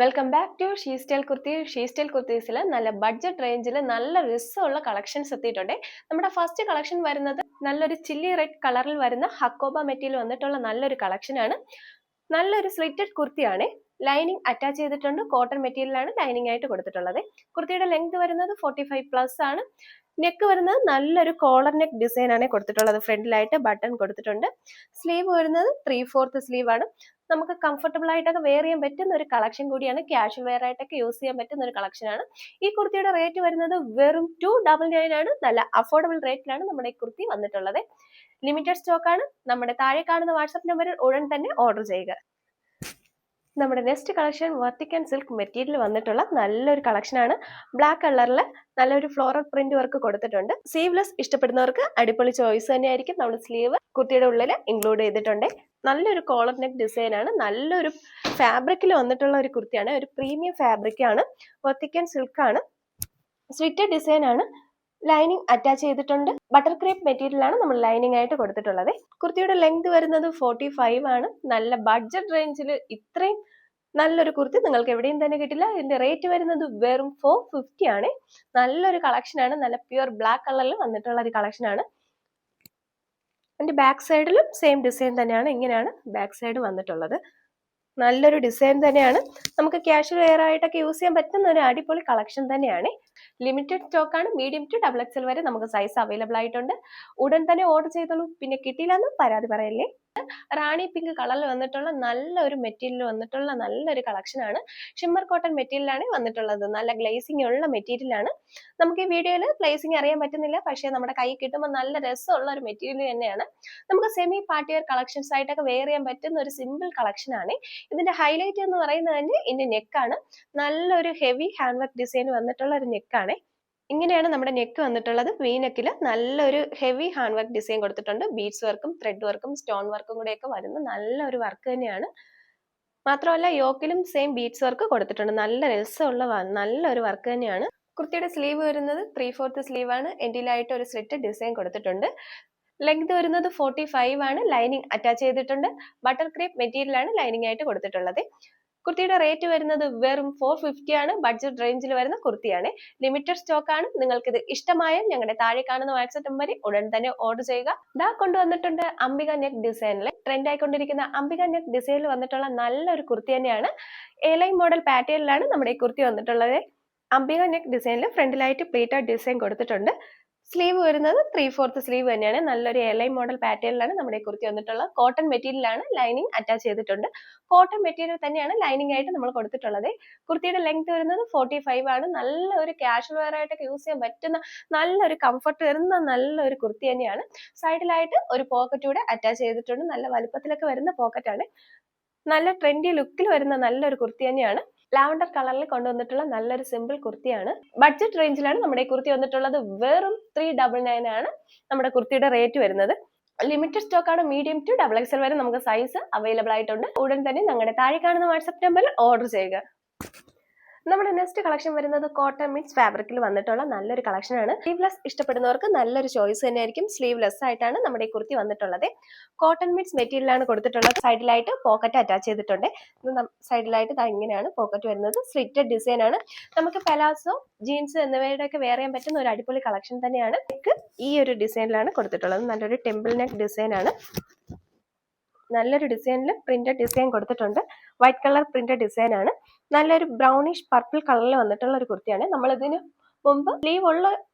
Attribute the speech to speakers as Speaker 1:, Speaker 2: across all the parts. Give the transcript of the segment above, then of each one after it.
Speaker 1: Welcome back to She Style kurti. She Style കുർത്തീസിൽ നല്ല budget റേഞ്ചിൽ നല്ല രസമുള്ള കളക്ഷൻസ് എത്തിയിട്ടുണ്ട്. നമ്മുടെ ഫസ്റ്റ് കളക്ഷൻ വരുന്നത് നല്ലൊരു ചില്ലി റെഡ് കളറിൽ വരുന്ന ഹക്കോബ മെറ്റീരിയൽ വന്നിട്ടുള്ള നല്ലൊരു കളക്ഷൻ ആണ്. നല്ലൊരു സ്ലിറ്റഡ് കുർത്തിയാണ്. ലൈനിങ് അറ്റാച്ച് ചെയ്തിട്ടുണ്ട്. കോട്ടൺ മെറ്റീരിയലാണ് ലൈനിങ് ആയിട്ട് കൊടുത്തിട്ടുള്ളത്. കുർത്തിയുടെ ലെങ്ത് വരുന്നത് 45+ ആണ്. നെക്ക് വരുന്നത് നല്ലൊരു കോളർ നെക്ക് ഡിസൈൻ ആണ് കൊടുത്തിട്ടുള്ളത്. ഫ്രണ്ടിലായിട്ട് ബട്ടൺ കൊടുത്തിട്ടുണ്ട്. സ്ലീവ് വരുന്നത് 3/4 സ്ലീവ് ആണ്. നമുക്ക് കംഫർട്ടബിൾ ആയിട്ടൊക്കെ വെയർ ചെയ്യാൻ പറ്റുന്ന ഒരു കളക്ഷൻ കൂടിയാണ്. ക്യാഷ്വൽ വെയർ ആയിട്ടൊക്കെ യൂസ് ചെയ്യാൻ പറ്റുന്ന ഒരു കളക്ഷൻ ആണ്. ഈ കുർത്തിയുടെ റേറ്റ് വരുന്നത് വെറും 299 ആണ്. നല്ല അഫോർഡബിൾ റേറ്റിലാണ് നമ്മുടെ ഈ കുർത്തി വന്നിട്ടുള്ളത്. ലിമിറ്റഡ് സ്റ്റോക്ക് ആണ്. നമ്മുടെ താഴെ കാണുന്ന വാട്സ്ആപ്പ് നമ്പറിൽ ഉടൻ തന്നെ ഓർഡർ ചെയ്യുക. നമ്മുടെ നെക്സ്റ്റ് കളക്ഷൻ വർത്തിക് ആൻഡ് സിൽക്ക് മെറ്റീരിയൽ വന്നിട്ടുള്ള നല്ലൊരു കളക്ഷൻ ആണ്. ബ്ലാക്ക് കളറിൽ നല്ലൊരു ഫ്ലോറൽ പ്രിന്റ് വർക്ക് കൊടുത്തിട്ടുണ്ട്. സ്ലീവ്ലെസ് ഇഷ്ടപ്പെടുന്നവർക്ക് അടിപൊളി ചോയ്സ് തന്നെയായിരിക്കും. നമ്മൾ സ്ലീവ് കുർത്തിയുടെ ഉള്ളിൽ ഇൻക്ലൂഡ് ചെയ്തിട്ടുണ്ട്. നല്ലൊരു കോളർ നെക്ക് ഡിസൈൻ ആണ്. നല്ലൊരു ഫാബ്രിക്കിൽ വന്നിട്ടുള്ള ഒരു കുർത്തിയാണ്. ഒരു പ്രീമിയം ഫാബ്രിക് ആണ്. വർത്തിക് ആൻഡ് സിൽക്ക് ആണ്. സ്ലിറ്റഡ് ഡിസൈൻ ആണ്. ലൈനിങ് അറ്റാച്ച് ചെയ്തിട്ടുണ്ട്. ബട്ടർ ക്രേപ്പ് മെറ്റീരിയൽ ആണ് നമ്മൾ ലൈനിങ് ആയിട്ട് കൊടുത്തിട്ടുള്ളത്. കുർത്തിയുടെ ലെങ്ത് വരുന്നത് 45 ആണ്. നല്ല ബഡ്ജറ്റ് റേഞ്ചിൽ ഇത്രയും നല്ലൊരു കുർത്തി നിങ്ങൾക്ക് എവിടെയും തന്നെ കിട്ടില്ല. ഇതിന്റെ റേറ്റ് വരുന്നത് വെറും 450 ആണ്. നല്ലൊരു കളക്ഷൻ ആണ്. നല്ല പ്യുർ ബ്ലാക്ക് കളറിൽ വന്നിട്ടുള്ള ഒരു കളക്ഷൻ ആണ്. അതിന്റെ ബാക്ക് സൈഡിലും സെയിം ഡിസൈൻ തന്നെയാണ്. ഇങ്ങനെയാണ് ബാക്ക് സൈഡ് വന്നിട്ടുള്ളത്. നല്ലൊരു ഡിസൈൻ തന്നെയാണ്. നമുക്ക് ക്യാഷ്വൽ വെയർ ആയിട്ടൊക്കെ യൂസ് ചെയ്യാൻ പറ്റുന്ന ഒരു അടിപൊളി കളക്ഷൻ തന്നെയാണ്. ലിമിറ്റഡ് സ്റ്റോക്ക് ആണ്. മീഡിയം ടു XXL വരെ നമുക്ക് സൈസ് അവൈലബിൾ ആയിട്ടുണ്ട്. ഉടൻ തന്നെ ഓർഡർ ചെയ്തോളൂ. പിന്നെ കിട്ടിയില്ലെന്ന് പരാതി പറയല്ലേ. റാണി പിങ്ക് കളറിൽ വന്നിട്ടുള്ള നല്ലൊരു മെറ്റീരിയൽ വന്നിട്ടുള്ള നല്ലൊരു കളക്ഷൻ ആണ്. ഷിമ്മർ കോട്ടൺ മെറ്റീരിയലാണ് വന്നിട്ടുള്ളത്. നല്ല ഗ്ലേസിംഗ് ഉള്ള മെറ്റീരിയൽ ആണ്. നമുക്ക് ഈ വീഡിയോയിൽ പ്ലേസിംഗ് അറിയാൻ പറ്റുന്നില്ല. പക്ഷേ നമ്മുടെ കൈ കിട്ടുമ്പോൾ നല്ല രസമുള്ള ഒരു മെറ്റീരിയൽ തന്നെയാണ്. നമുക്ക് സെമി പാർട്ടി വെയർ കളക്ഷൻസ് ആയിട്ടൊക്കെ വെയർ ചെയ്യാൻ പറ്റുന്ന ഒരു സിമ്പിൾ കളക്ഷൻ ആണ്. ഇതിന്റെ ഹൈലൈറ്റ് എന്ന് പറയുന്നത് തന്നെ ഇതിന്റെ നെക്കാണ്. നല്ലൊരു ഹെവി ഹാൻഡ് വർക്ക് ഡിസൈൻ വന്നിട്ടുള്ള ഒരു നെക്കാണ്. ഇങ്ങനെയാണ് നമ്മുടെ നെക്ക് വന്നിട്ടുള്ളത്. വി നെക്കിൽ നല്ലൊരു ഹെവി ഹാൻഡ് വർക്ക് ഡിസൈൻ കൊടുത്തിട്ടുണ്ട്. ബീഡ്സ് വർക്കും ത്രെഡ് വർക്കും സ്റ്റോൺ വർക്കും കൂടെയൊക്കെ വരുന്ന നല്ലൊരു വർക്ക് തന്നെയാണ്. മാത്രമല്ല യോക്കിലും സെയിം ബീഡ്സ് വർക്ക് കൊടുത്തിട്ടുണ്ട്. നല്ല രസമുള്ള നല്ലൊരു വർക്ക് തന്നെയാണ്. കുർത്തിയുടെ സ്ലീവ് വരുന്നത് 3/4 സ്ലീവ് ആണ്. എൻഡിലായിട്ട് ഒരു സ്ലിറ്റ് ഡിസൈൻ കൊടുത്തിട്ടുണ്ട്. ലെങ്ത് വരുന്നത് 45 ആണ്. ലൈനിങ് അറ്റാച്ച് ചെയ്തിട്ടുണ്ട്. ബട്ടർ ക്രേപ്പ് മെറ്റീരിയൽ ആണ് ലൈനിങ് ആയിട്ട് കൊടുത്തിട്ടുള്ളത്. കുർത്തിയുടെ റേറ്റ് വരുന്നത് വെറും 450 ആണ്. ബഡ്ജറ്റ് റേഞ്ചിൽ വരുന്ന കുർത്തിയാണ്. ലിമിറ്റഡ് സ്റ്റോക്ക് ആണ്. നിങ്ങൾക്ക് ഇത് ഇഷ്ടമായാൽ ഞങ്ങളുടെ താഴെ കാണുന്ന വാട്സ്ആപ്പ് നമ്പറിൽ ഉടൻ തന്നെ ഓർഡർ ചെയ്യുക. ദാ കൊണ്ടുവന്നിട്ടുണ്ട് അംബിക നെക്ക് ഡിസൈനിൽ ട്രെൻഡ് ആയിക്കൊണ്ടിരിക്കുന്ന അംബിക നെക്ക് ഡിസൈനിൽ വന്നിട്ടുള്ള നല്ലൊരു കുർത്തി തന്നെയാണ്. എലൈൻ മോഡൽ പാറ്റേണിലാണ് നമ്മുടെ ഈ കുർത്തി വന്നിട്ടുള്ളത്. അംബിക നെക്ക് ഡിസൈനിൽ ഫ്രണ്ടിലായിട്ട് പ്ലേറ്റഡ് ഡിസൈൻ കൊടുത്തിട്ടുണ്ട്. സ്ലീവ് വരുന്നത് 3/4 സ്ലീവ് തന്നെയാണ്. നല്ലൊരു എലൈൻ മോഡൽ പാറ്റേണിലാണ് നമ്മുടെ കുർത്തി വന്നിട്ടുള്ളത്. കോട്ടൺ മെറ്റീരിയൽ ആണ് ലൈനിങ് അറ്റാച്ച് ചെയ്തിട്ടുണ്ട്. കോട്ടൺ മെറ്റീരിയൽ തന്നെയാണ് ലൈനിങ് ആയിട്ട് നമ്മൾ കൊടുത്തിട്ടുള്ളത്. കുർത്തിയുടെ ലെങ്ത് വരുന്നത് 45 ആണ്. നല്ലൊരു കാഷ്വൽ വെയർ ആയിട്ടൊക്കെ യൂസ് ചെയ്യാൻ പറ്റുന്ന നല്ലൊരു കംഫർട്ട് വരുന്ന നല്ലൊരു കുർത്തി തന്നെയാണ്. സൈഡിലായിട്ട് ഒരു പോക്കറ്റ് കൂടെ അറ്റാച്ച് ചെയ്തിട്ടുണ്ട്. നല്ല വലുപ്പത്തിലൊക്കെ വരുന്ന പോക്കറ്റ് ആണ്. നല്ല ട്രെൻഡി ലുക്കിൽ വരുന്ന നല്ലൊരു കുർത്തി തന്നെയാണ്. ലാവണ്ടർ കളറിൽ കൊണ്ടുവന്നിട്ടുള്ള നല്ലൊരു സിമ്പിൾ കുർത്തിയാണ്. ബഡ്ജറ്റ് റേഞ്ചിലാണ് നമ്മുടെ ഈ കുർത്തി വന്നിട്ടുള്ളത്. വെറും 399 ആണ് നമ്മുടെ കുർത്തിയുടെ റേറ്റ് വരുന്നത്. ലിമിറ്റഡ് സ്റ്റോക്ക് ആണ്. മീഡിയം ടു XXL വരെ നമുക്ക് സൈസ് അവൈലബിൾ ആയിട്ടുണ്ട്. ഉടൻ തന്നെ ഞങ്ങളുടെ താഴെ കാണുന്ന വാട്സ്ആപ്പ് നമ്പറിൽ ഓർഡർ ചെയ്യുക. നമ്മുടെ നെക്സ്റ്റ് കളക്ഷൻ വരുന്നത് കോട്ടൺ മിക്സ് ഫാബ്രിക്കിൽ വന്നിട്ടുള്ള നല്ലൊരു കളക്ഷൻ ആണ്. സ്ലീവ്ലെസ് ഇഷ്ടപ്പെടുന്നവർക്ക് നല്ലൊരു ചോയ്സ് തന്നെയായിരിക്കും. സ്ലീവ്ലെസ് ആയിട്ടാണ് നമ്മുടെ ഈ കുർത്തി വന്നിട്ടുള്ളത്. കോട്ടൺ മിക്സ് മെറ്റീരിയൽ ആണ് കൊടുത്തിട്ടുള്ളത്. സൈഡിലായിട്ട് പോക്കറ്റ് അറ്റാച്ച് ചെയ്തിട്ടുണ്ട്. സൈഡിലായിട്ട് ഇങ്ങനെയാണ് പോക്കറ്റ് വരുന്നത്. സ്ലിറ്റഡ് ഡിസൈൻ ആണ്. നമുക്ക് പലാസോ ജീൻസ് എന്നിവയുടെ ഒക്കെ വെയർ ചെയ്യാൻ പറ്റുന്ന ഒരു അടിപൊളി കളക്ഷൻ തന്നെയാണ്. നെക്ക് ഈ ഒരു ഡിസൈനിലാണ് കൊടുത്തിട്ടുള്ളത്. നല്ലൊരു ടെമ്പിൾ നെക്ക് ഡിസൈൻ ആണ്. നല്ലൊരു ഡിസൈനിൽ പ്രിന്റഡ് ഡിസൈൻ കൊടുത്തിട്ടുണ്ട്. വൈറ്റ് കളർ പ്രിന്റഡ് ഡിസൈൻ ആണ്. നല്ലൊരു ബ്രൗണിഷ് പർപ്പിൾ കളറിൽ വന്നിട്ടുള്ള ഒരു കുർത്തിയാണ്. നമ്മൾ ഇതിന് മുമ്പ് സ്ലീവ് ഉള്ള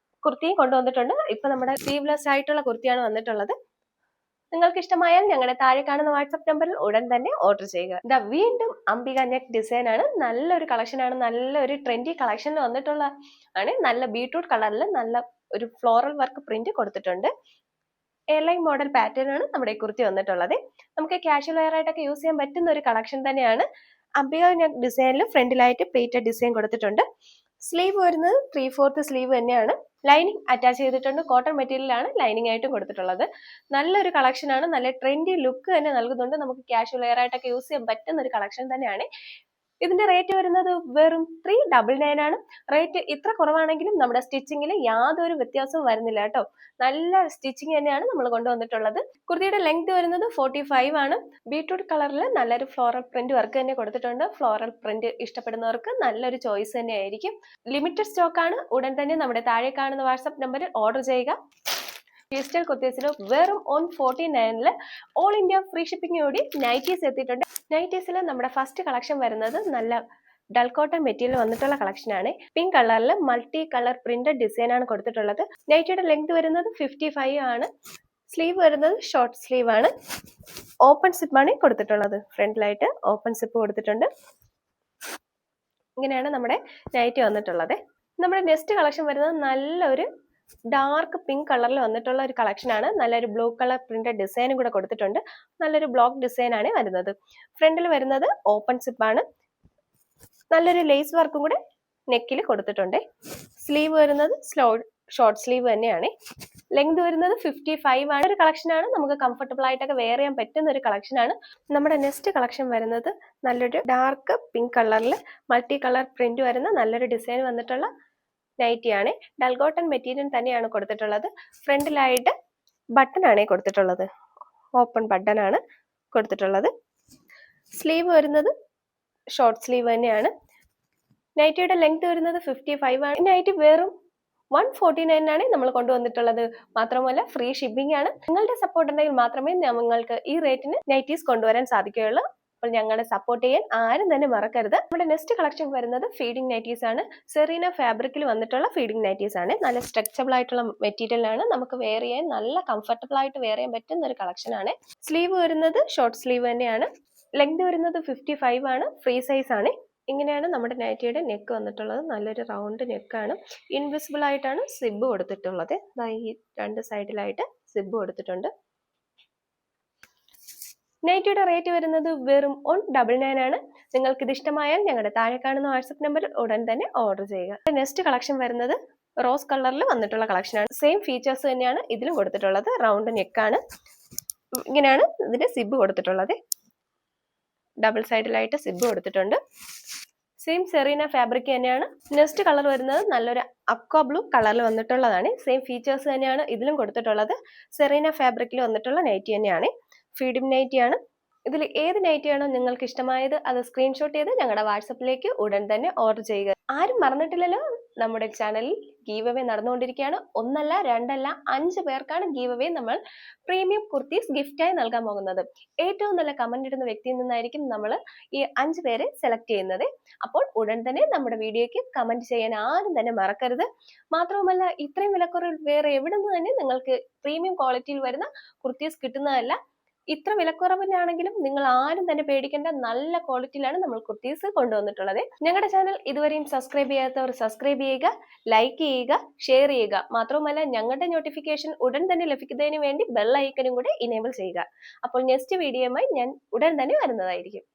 Speaker 1: കുർത്തിയും കൊണ്ടുവന്നിട്ടുണ്ട്. ഇപ്പൊ നമ്മുടെ സ്ലീവ്ലെസ് ആയിട്ടുള്ള കുർത്തിയാണ് വന്നിട്ടുള്ളത്. നിങ്ങൾക്ക് ഇഷ്ടമായാൽ ഞങ്ങളുടെ താഴെ കാണുന്ന വാട്സ്ആപ്പ് നമ്പറിൽ ഉടൻ തന്നെ ഓർഡർ ചെയ്യുക. ഇതാ വീണ്ടും അംബിക നെക്ക് ഡിസൈൻ ആണ്. നല്ലൊരു കളക്ഷൻ ആണ്. നല്ലൊരു ട്രെൻഡി കളക്ഷനിൽ വന്നിട്ടുള്ള ആണ്. നല്ല ബീട്രൂട്ട് കളറിൽ നല്ല ഒരു ഫ്ലോറൽ വർക്ക് പ്രിന്റ് കൊടുത്തിട്ടുണ്ട്. എയർലൈൻ മോഡൽ പാറ്റേൺ ആണ് നമ്മുടെ കുർത്തി വന്നിട്ടുള്ളത്. നമുക്ക് കാഷ്വൽ വെയർ ആയിട്ടൊക്കെ യൂസ് ചെയ്യാൻ പറ്റുന്ന ഒരു കളക്ഷൻ തന്നെയാണ്. അംബിക നെക്ക് ഡിസൈനിൽ ഫ്രണ്ടിലായിട്ട് പ്ലേറ്റഡ് ഡിസൈൻ കൊടുത്തിട്ടുണ്ട്. സ്ലീവ് വരുന്നത് 3/4 സ്ലീവ് തന്നെയാണ്. ലൈനിങ് അറ്റാച്ച് ചെയ്തിട്ടുണ്ട്. കോട്ടൺ മെറ്റീരിയൽ ആണ് ലൈനിങ് ആയിട്ടും കൊടുത്തിട്ടുള്ളത്. നല്ലൊരു കളക്ഷൻ ആണ്. നല്ല ട്രെൻഡി ലുക്ക് തന്നെ നൽകുന്നുണ്ട്. നമുക്ക് കാഷ്വൽ വെയർ ആയിട്ടൊക്കെ യൂസ് ചെയ്യാൻ പറ്റുന്ന ഒരു കളക്ഷൻ തന്നെയാണ്. ഇതിന്റെ റേറ്റ് വരുന്നത് വെറും 399 ആണ്. റേറ്റ് ഇത്ര കുറവാണെങ്കിലും നമ്മുടെ സ്റ്റിച്ചിങ്ങിൽ യാതൊരു വ്യത്യാസവും വരുന്നില്ല കേട്ടോ. നല്ല സ്റ്റിച്ചിങ് തന്നെയാണ് നമ്മൾ കൊണ്ടുവന്നിട്ടുള്ളത്. കുർത്തിയുടെ ലെങ്ത് വരുന്നത് 45 ആണ്. ബീട്രൂട്ട് കളറിൽ നല്ലൊരു ഫ്ലോറൽ പ്രിന്റ് വർക്ക് തന്നെ കൊടുത്തിട്ടുണ്ട്. ഫ്ലോറൽ പ്രിന്റ് ഇഷ്ടപ്പെടുന്നവർക്ക് നല്ലൊരു ചോയ്സ് തന്നെയായിരിക്കും. ലിമിറ്റഡ് സ്റ്റോക്ക് ആണ്. ഉടൻ തന്നെ നമ്മുടെ താഴെ കാണുന്ന വാട്സ്ആപ്പ് നമ്പറിൽ ഓർഡർ ചെയ്യുക. സ്റ്റൈൽ കുർത്തീസിൽ വെറും 149 ഓൾ ഇന്ത്യ ഫ്രീ ഷിപ്പിംഗോടി നൈറ്റീസ് എത്തിയിട്ടുണ്ട്. നൈറ്റീസിൽ നമ്മുടെ ഫസ്റ്റ് കളക്ഷൻ വരുന്നത് നല്ല ഡൾ കോട്ടൺ മെറ്റീരിയൽ വന്നിട്ടുള്ള കളക്ഷൻ ആണ്. പിങ്ക് കളറിൽ മൾട്ടി കളർ പ്രിന്റഡ് ഡിസൈൻ ആണ് കൊടുത്തിട്ടുള്ളത്. നൈറ്റിയുടെ ലെങ്ത് വരുന്നത് 55 ആണ്. സ്ലീവ് വരുന്നത് ഷോർട്ട് സ്ലീവ് ആണ്. ഓപ്പൺ സിപ്പ് ആണ് കൊടുത്തിട്ടുള്ളത്. ഫ്രണ്ടിലായിട്ട് ഓപ്പൺ സിപ്പ് കൊടുത്തിട്ടുണ്ട്. ഇങ്ങനെയാണ് നമ്മുടെ നൈറ്റി വന്നിട്ടുള്ളത്. നമ്മുടെ നെക്സ്റ്റ് കളക്ഷൻ വരുന്നത് നല്ലൊരു ഡാർക്ക് പിങ്ക് കളറിൽ വന്നിട്ടുള്ള ഒരു കളക്ഷൻ ആണ്. നല്ലൊരു ബ്ലൂ കളർ പ്രിന്റഡ് ഡിസൈനും കൂടെ കൊടുത്തിട്ടുണ്ട്. നല്ലൊരു ബ്ലോക്ക് ഡിസൈൻ ആണ് വരുന്നത്. ഫ്രണ്ടിൽ വരുന്നത് ഓപ്പൺ സിപ്പ് ആണ്. നല്ലൊരു ലേസ് വർക്കും കൂടെ നെക്കിൽ കൊടുത്തിട്ടുണ്ട്. സ്ലീവ് വരുന്നത് ഷോർട്ട് സ്ലീവ് തന്നെയാണ്. ലെങ്ത് വരുന്നത് 55 ആണ്. ഒരു കളക്ഷൻ ആണ്. നമുക്ക് കംഫർട്ടബിൾ ആയിട്ടൊക്കെ വെയർ ചെയ്യാൻ പറ്റുന്ന ഒരു കളക്ഷൻ ആണ്. നമ്മുടെ നെക്സ്റ്റ് കളക്ഷൻ വരുന്നത് നല്ലൊരു ഡാർക്ക് പിങ്ക് കളറിൽ മൾട്ടി കളർ പ്രിന്റ് വരുന്ന നല്ലൊരു ഡിസൈൻ വന്നിട്ടുള്ള നൈറ്റിയാണ്. ഡൾ കോട്ടൺ മെറ്റീരിയൽ തന്നെയാണ് കൊടുത്തിട്ടുള്ളത്. ഫ്രണ്ടിലായിട്ട് ബട്ടൺ ആണ് കൊടുത്തിട്ടുള്ളത്. ഓപ്പൺ ബട്ടൺ ആണ് കൊടുത്തിട്ടുള്ളത്. സ്ലീവ് വരുന്നത് ഷോർട്ട് സ്ലീവ് തന്നെയാണ്. നൈറ്റിയുടെ ലെങ്ത് വരുന്നത് 55 ആണ്. നൈറ്റി വെറും 149 ആണ് നമ്മൾ കൊണ്ടുവന്നിട്ടുള്ളത്. മാത്രമല്ല ഫ്രീ ഷിപ്പിംഗ് ആണ്. നിങ്ങളുടെ സപ്പോർട്ട് ഉണ്ടെങ്കിൽ മാത്രമേ നിങ്ങൾക്ക് ഈ റേറ്റിന് നൈറ്റീസ് കൊണ്ടുവരാൻ സാധിക്കുകയുള്ളൂ. അപ്പോൾ ഞങ്ങളെ സപ്പോർട്ട് ചെയ്യാൻ ആരും തന്നെ മറക്കരുത്. നമ്മുടെ നെക്സ്റ്റ് കളക്ഷൻ വരുന്നത് ഫീഡിംഗ് നൈറ്റീസ് ആണ്. സെറീന ഫാബ്രിക്കിൽ വന്നിട്ടുള്ള ഫീഡിംഗ് നൈറ്റീസ് ആണ്. നല്ല സ്ട്രെച്ചബിൾ ആയിട്ടുള്ള മെറ്റീരിയൽ ആണ്. നമുക്ക് വെയർ ചെയ്യാൻ നല്ല കംഫർട്ടബിൾ ആയിട്ട് വെയർ ചെയ്യാൻ പറ്റുന്ന ഒരു കളക്ഷൻ ആണ്. സ്ലീവ് വരുന്നത് ഷോർട്ട് സ്ലീവ് തന്നെയാണ്. ലെങ്ത് വരുന്നത് 55 ആണ്. ഫ്രീ സൈസ് ആണ്. ഇങ്ങനെയാണ് നമ്മുടെ നൈറ്റിയുടെ നെക്ക് വന്നിട്ടുള്ളത്. നല്ലൊരു റൗണ്ട് നെക്കാണ്. ഇൻവിസിബിൾ ആയിട്ടാണ് സിബ് കൊടുത്തിട്ടുള്ളത്. ഈ രണ്ട് സൈഡിലായിട്ട് സിബ് കൊടുത്തിട്ടുണ്ട്. നൈറ്റിയുടെ റേറ്റ് വരുന്നത് വെറും 199 ആണ്. നിങ്ങൾക്ക് ഇത് ഇഷ്ടമായാൽ ഞങ്ങളുടെ താഴെ കാണുന്ന വാട്സ്ആപ്പ് നമ്പറിൽ ഉടൻ തന്നെ ഓർഡർ ചെയ്യുക. നെക്സ്റ്റ് കളക്ഷൻ വരുന്നത് റോസ് കളറിൽ വന്നിട്ടുള്ള കളക്ഷനാണ്. സെയിം ഫീച്ചേഴ്സ് തന്നെയാണ് ഇതിലും കൊടുത്തിട്ടുള്ളത്. റൗണ്ട് നെക്കാണ്. ഇങ്ങനെയാണ് ഇതിന്റെ സിബ് കൊടുത്തിട്ടുള്ളത്. ഡബിൾ സൈഡിലായിട്ട് സിബ് കൊടുത്തിട്ടുണ്ട്. സെയിം സെറീന ഫാബ്രിക് തന്നെയാണ്. നെക്സ്റ്റ് കളർ വരുന്നത് നല്ലൊരു അക്വ ബ്ലൂ കളറിൽ വന്നിട്ടുള്ളതാണ്. സെയിം ഫീച്ചേഴ്സ് തന്നെയാണ് ഇതിലും കൊടുത്തിട്ടുള്ളത്. സെറീന ഫാബ്രിക്കിൽ വന്നിട്ടുള്ള നൈറ്റി തന്നെയാണ്. ഫീഡിംഗ് നൈറ്റിയാണ്. ഇതിൽ ഏത് നൈറ്റിയാണോ നിങ്ങൾക്ക് ഇഷ്ടമായത് അത് സ്ക്രീൻഷോട്ട് ചെയ്ത് ഞങ്ങളുടെ വാട്സപ്പിലേക്ക് ഉടൻ തന്നെ ഓർഡർ ചെയ്യുക. ആരും മറന്നിട്ടില്ലല്ലോ, നമ്മുടെ ചാനലിൽ ഗീവ് അവേ നടന്നുകൊണ്ടിരിക്കുകയാണ്. ഒന്നല്ല രണ്ടല്ല 5 പേർക്കാണ് ഗീവ് അവേ നമ്മൾ പ്രീമിയം കുർത്തീസ് ഗിഫ്റ്റായി നൽകാൻ പോകുന്നത്. ഏറ്റവും നല്ല കമന്റ് ഇടുന്ന വ്യക്തിയിൽ നിന്നായിരിക്കും നമ്മൾ ഈ 5 പേരെ സെലക്ട് ചെയ്യുന്നത്. അപ്പോൾ ഉടൻ തന്നെ നമ്മുടെ വീഡിയോയ്ക്ക് കമന്റ് ചെയ്യാൻ ആരും തന്നെ മറക്കരുത്. മാത്രവുമല്ല, ഇത്രയും വിലക്കുറവിൽ വേറെ എവിടെ നിന്ന് തന്നെ നിങ്ങൾക്ക് പ്രീമിയം ക്വാളിറ്റിയിൽ വരുന്ന കുർത്തീസ് കിട്ടുന്നതല്ല. ഇത്ര വിലക്കുറവിനാണെങ്കിലും നിങ്ങൾ ആരും തന്നെ പേടിക്കേണ്ട. നല്ല ക്വാളിറ്റിയിലാണ് നമ്മൾ കുർത്തീസ് കൊണ്ടുവന്നിട്ടുള്ളത്. ഞങ്ങളുടെ ചാനൽ ഇതുവരെയും സബ്സ്ക്രൈബ് ചെയ്യാത്തവർ സബ്സ്ക്രൈബ് ചെയ്യുക, ലൈക്ക് ചെയ്യുക, ഷെയർ ചെയ്യുക. മാത്രവുമല്ല, ഞങ്ങളുടെ നോട്ടിഫിക്കേഷൻ ഉടൻ തന്നെ ലഭിക്കുന്നതിന് വേണ്ടി ബെൽ ഐക്കനും കൂടെ ഇനേബിൾ ചെയ്യുക. അപ്പോൾ നെക്സ്റ്റ് വീഡിയോയുമായി ഞാൻ ഉടൻ തന്നെ വരുന്നതായിരിക്കും.